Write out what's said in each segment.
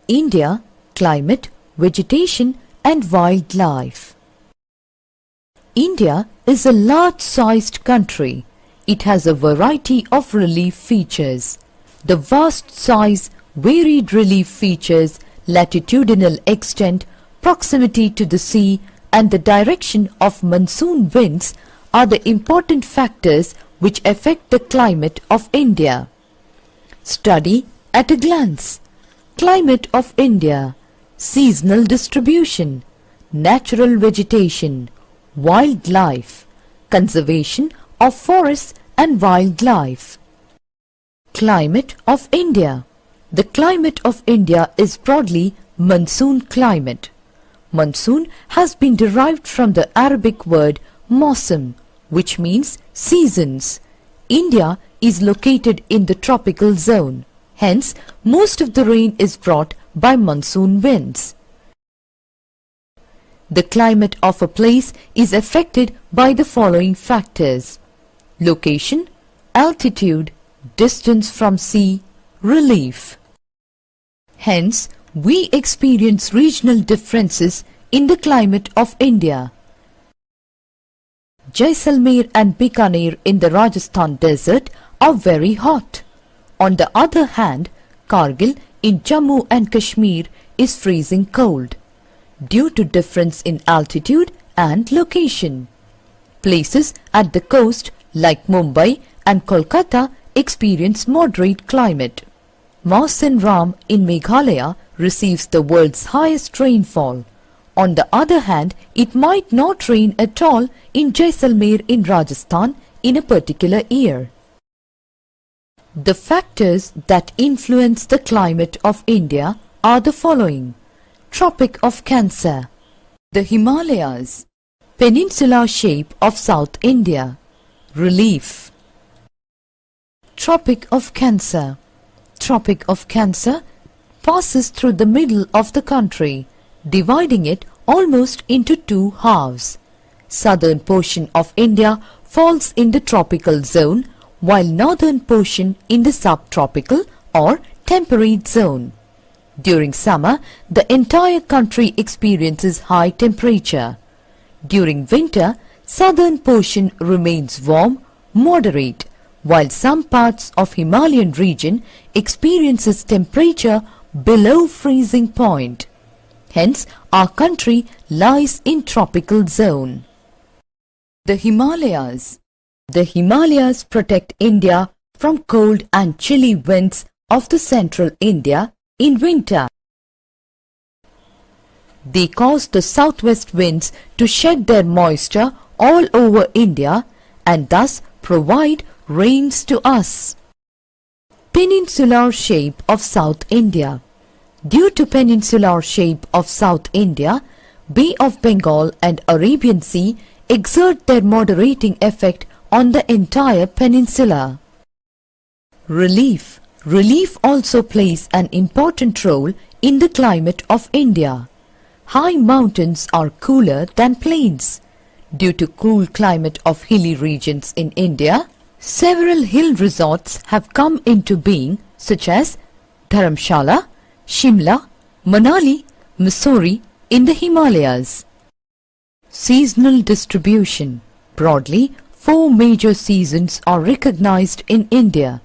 India, climate, vegetation and wildlife. India is a large-sized country. It has a variety of relief features. The vast size, varied relief features, latitudinal extent, proximity to the sea and the direction of monsoon winds are the important factors which affect the climate of India. Study at a glance. Climate of India. Seasonal distribution. Natural vegetation. Wildlife. Conservation of forests and wildlife. Climate of India. The climate of India is broadly monsoon climate. Monsoon has been derived from the Arabic word mawsam, which means seasons. India is located in the tropical zone. Hence, most of the rain is brought by monsoon winds. The climate of a place is affected by the following factors: location, altitude, distance from sea, relief. Hence, we experience regional differences in the climate of India. Jaisalmer and Bikaner in the Rajasthan desert are very hot. On the other hand, Kargil in Jammu and Kashmir is freezing cold due to difference in altitude and location. Places at the coast like Mumbai and Kolkata experience moderate climate. Mawsyn Ram in Meghalaya receives the world's highest rainfall. On the other hand, it might not rain at all in Jaisalmer in Rajasthan in a particular year. The factors that influence the climate of India are the following: Tropic of Cancer, the Himalayas, peninsular shape of South India, relief. Tropic of Cancer. Tropic of Cancer passes through the middle of the country, dividing it almost into two halves. Southern portion of India falls in the tropical zone, while northern portion in the subtropical or temperate zone. During summer, the entire country experiences high temperature. During winter, southern portion remains warm, moderate, while some parts of Himalayan region experiences temperature below freezing point. Hence, our country lies in tropical zone. The Himalayas. The Himalayas protect India from cold and chilly winds of the central India in winter. They cause the southwest winds to shed their moisture all over India and thus provide rains to us. Peninsular shape of South India. Due to peninsular shape of South India, Bay of Bengal and Arabian Sea exert their moderating effect on the entire peninsula. Relief. Relief also plays an important role in the climate of India. High mountains are cooler than plains. Due to cool climate of hilly regions in India, several hill resorts have come into being, such as Dharamshala, Shimla, Manali, Mussoorie in the Himalayas. Seasonal distribution. Broadly, 4 major seasons are recognized in India.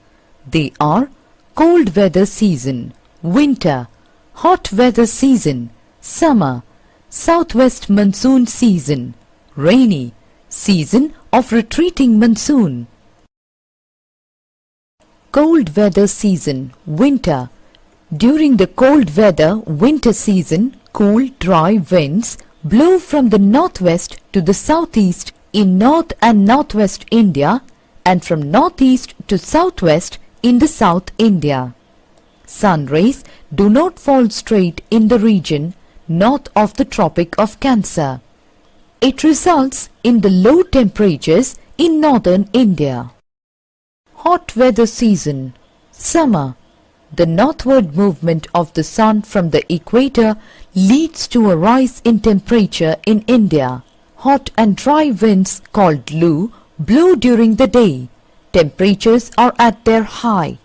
They are cold weather season, winter, hot weather season, summer, southwest monsoon season, rainy, season of retreating monsoon. Cold weather season, winter. During the cold weather winter season, cool dry winds blow from the northwest to the southeast in north and northwest India and from northeast to southwest in the South India. Sun rays do not fall straight in the region north of the Tropic of Cancer. It results in the low temperatures in northern India. Hot weather season, summer. The northward movement of the sun from the equator leads to a rise in temperature in India. Hot and dry winds called Lu blow during the day. Temperatures are at their high.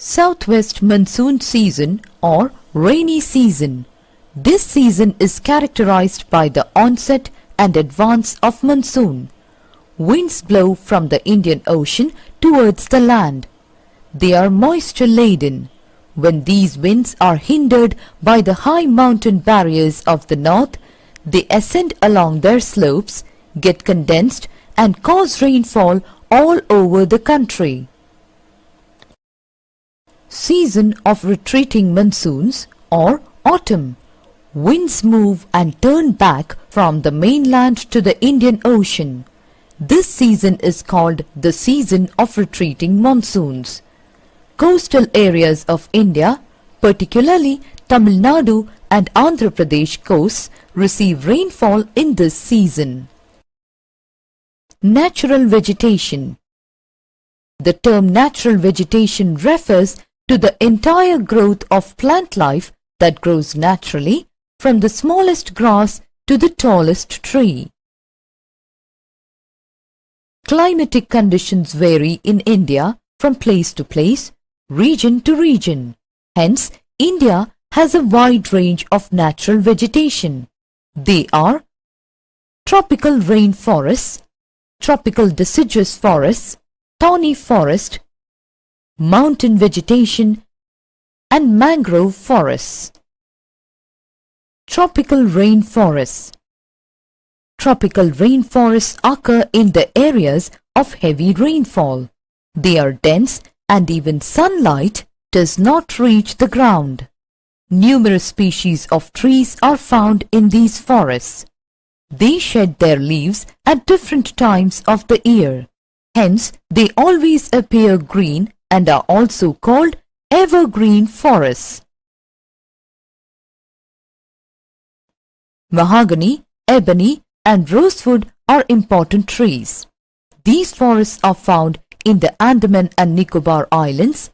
Southwest monsoon season or rainy season. This season is characterized by the onset and advance of monsoon. Winds blow from the Indian Ocean towards the land. They are moisture-laden. When these winds are hindered by the high mountain barriers of the north, they ascend along their slopes, get condensed and cause rainfall all over the country. Season of retreating monsoons or autumn. Winds move and turn back from the mainland to the Indian Ocean. This season is called the season of retreating monsoons. Coastal areas of India, particularly Tamil Nadu and Andhra Pradesh coasts, receive rainfall in this season. Natural vegetation. The term natural vegetation refers to the entire growth of plant life that grows naturally from the smallest grass to the tallest tree. Climatic conditions vary in India from place to place, region to region. Hence, India has a wide range of natural vegetation. They are tropical rainforests, tropical deciduous forests, thorny forest, mountain vegetation, and mangrove forests. Tropical rainforests. Tropical rainforests occur in the areas of heavy rainfall. They are dense and even sunlight does not reach the ground. Numerous species of trees are found in these forests. They shed their leaves at different times of the year. Hence, they always appear green and are also called evergreen forests. Mahogany, ebony, and rosewood are important trees. These forests are found in the Andaman and Nicobar Islands,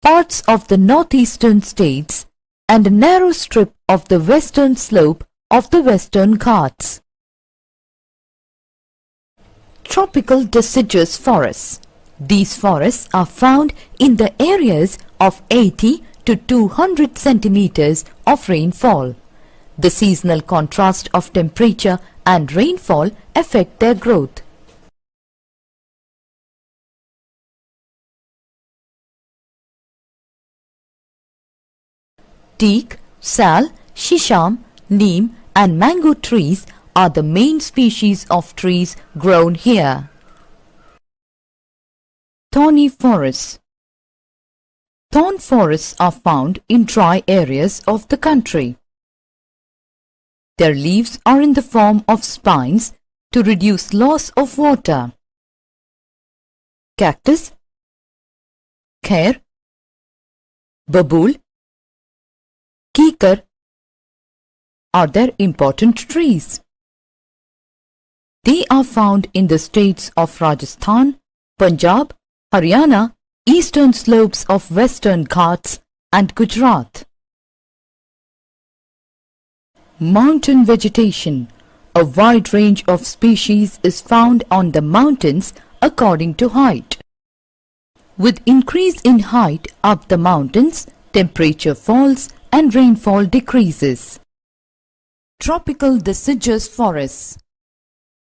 parts of the northeastern states, and a narrow strip of the western slope of the Western Ghats. Tropical deciduous forests. These forests are found in the areas of 80 to 200 centimeters of rainfall. The seasonal contrast of temperature and rainfall affect their growth. Teak, sal, shisham, neem and mango trees are the main species of trees grown here. Thorny forests. Thorn forests are found in dry areas of the country. Their leaves are in the form of spines to reduce loss of water. Cactus, khair, babool, kikar are their important trees. They are found in the states of Rajasthan, Punjab, Haryana, eastern slopes of Western Ghats and Gujarat. Mountain vegetation. A wide range of species is found on the mountains according to height. With increase in height up the mountains, temperature falls and rainfall decreases. Tropical deciduous forests.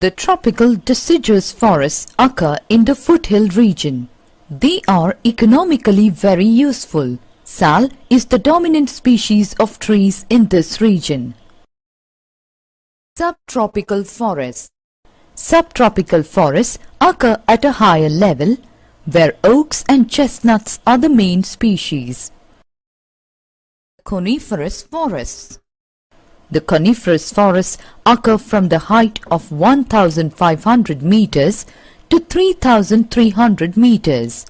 The tropical deciduous forests occur in the foothill region. They are economically very useful. Sal is the dominant species of trees in this region. Subtropical forests. Subtropical forests occur at a higher level, where oaks and chestnuts are the main species. Coniferous forests. The coniferous forests occur from the height of 1,500 meters to 3,300 meters.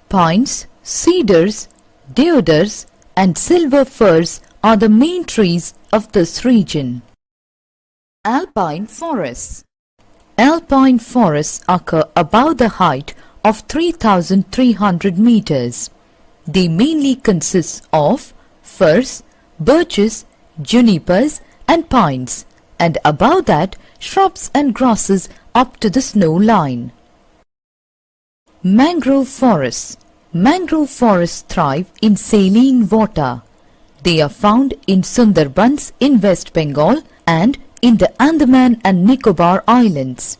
Pines, cedars, deodars and silver firs are the main trees of this region. Alpine forests. Alpine forests occur above the height of 3,300 meters. They mainly consist of firs, birches, junipers and pines, and above that shrubs and grasses up to the snow line. Mangrove forests. Mangrove forests thrive in saline water. They are found in Sundarbans in West Bengal and in the Andaman and Nicobar Islands.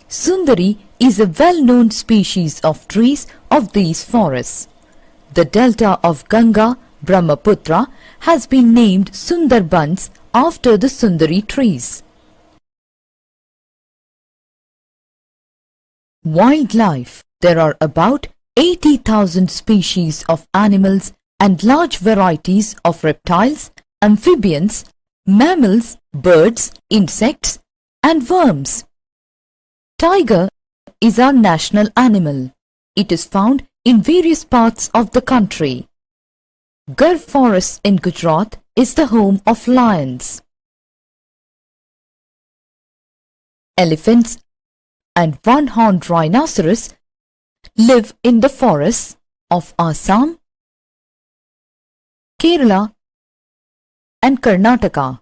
Sundari is a well-known species of trees of these forests. The delta of Ganga, Brahmaputra, has been named Sundarbans after the Sundari trees. Wildlife. There are about 80,000 species of animals and large varieties of reptiles, amphibians, mammals, birds, insects, and worms. Tiger is our national animal. It is found in various parts of the country. Gir Forest in Gujarat is the home of lions. Elephants and one-horned rhinoceros live in the forests of Assam, Kerala, and Karnataka.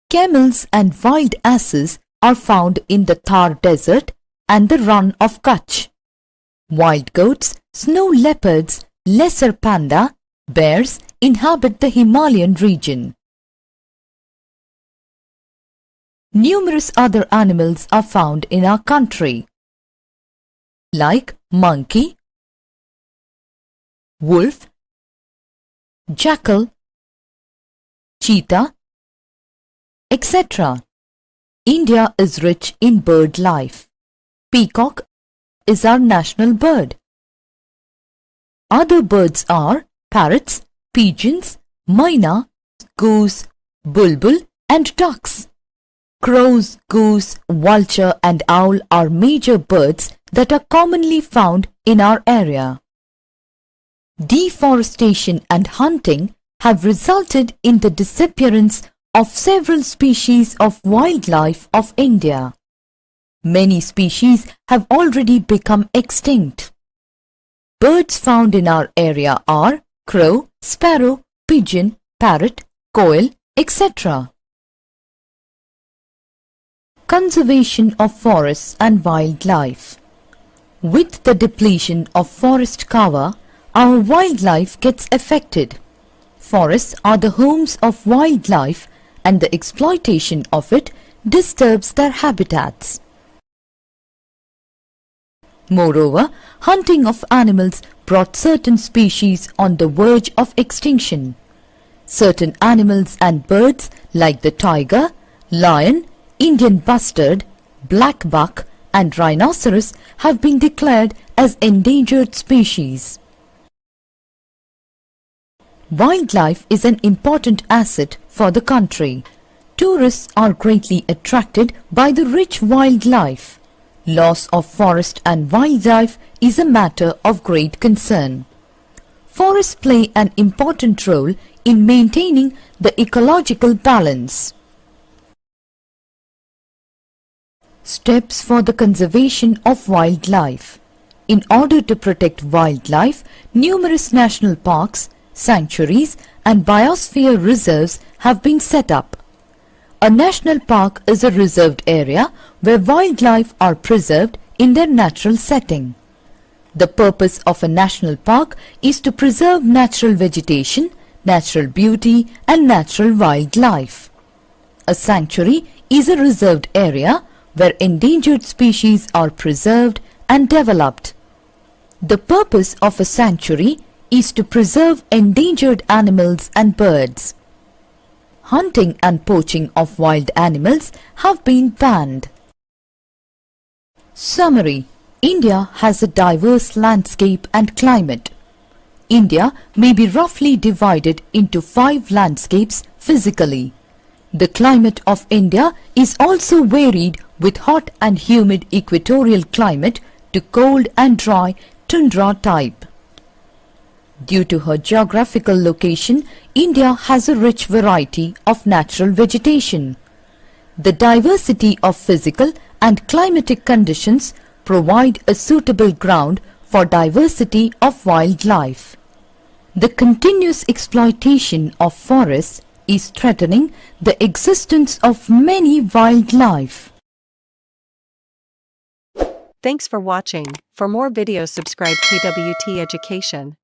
Camels and wild asses are found in the Thar Desert and the Rann of Kutch. Wild goats, snow leopards, lesser panda, bears inhabit the Himalayan region. Numerous other animals are found in our country, like monkey, wolf, jackal, cheetah, etc. India is rich in bird life. Peacock is our national bird. Other birds are parrots, pigeons, myna, goose, bulbul, and ducks. Crows, goose, vulture, and owl are major birds that are commonly found in our area. Deforestation and hunting have resulted in the disappearance of several species of wildlife of India. Many species have already become extinct. Birds found in our area are crow, sparrow, pigeon, parrot, quail, etc. Conservation of forests and wildlife. With the depletion of forest cover, our wildlife gets affected. Forests are the homes of wildlife and the exploitation of it disturbs their habitats. Moreover, hunting of animals brought certain species on the verge of extinction. Certain animals and birds like the tiger, lion, Indian bustard, black buck, and rhinoceros have been declared as endangered species. Wildlife is an important asset for the country. Tourists are greatly attracted by the rich wildlife. Loss of forest and wildlife is a matter of great concern. Forests play an important role in maintaining the ecological balance. Steps for the conservation of wildlife. In order to protect wildlife, numerous national parks, sanctuaries, and biosphere reserves have been set up. A national park is a reserved area where wildlife are preserved in their natural setting. The purpose of a national park is to preserve natural vegetation, natural beauty, and natural wildlife. A sanctuary is a reserved area where endangered species are preserved and developed. The purpose of a sanctuary is to preserve endangered animals and birds. Hunting and poaching of wild animals have been banned. Summary. India has a diverse landscape and climate. India may be roughly divided into 5 landscapes physically. The climate of India is also varied with hot and humid equatorial climate to cold and dry tundra type. Due to her geographical location, India has a rich variety of natural vegetation. The diversity of physical and climatic conditions provide a suitable ground for diversity of wildlife. The continuous exploitation of forests is threatening the existence of many wildlife. Thanks for watching. For more videos subscribe KWT Education.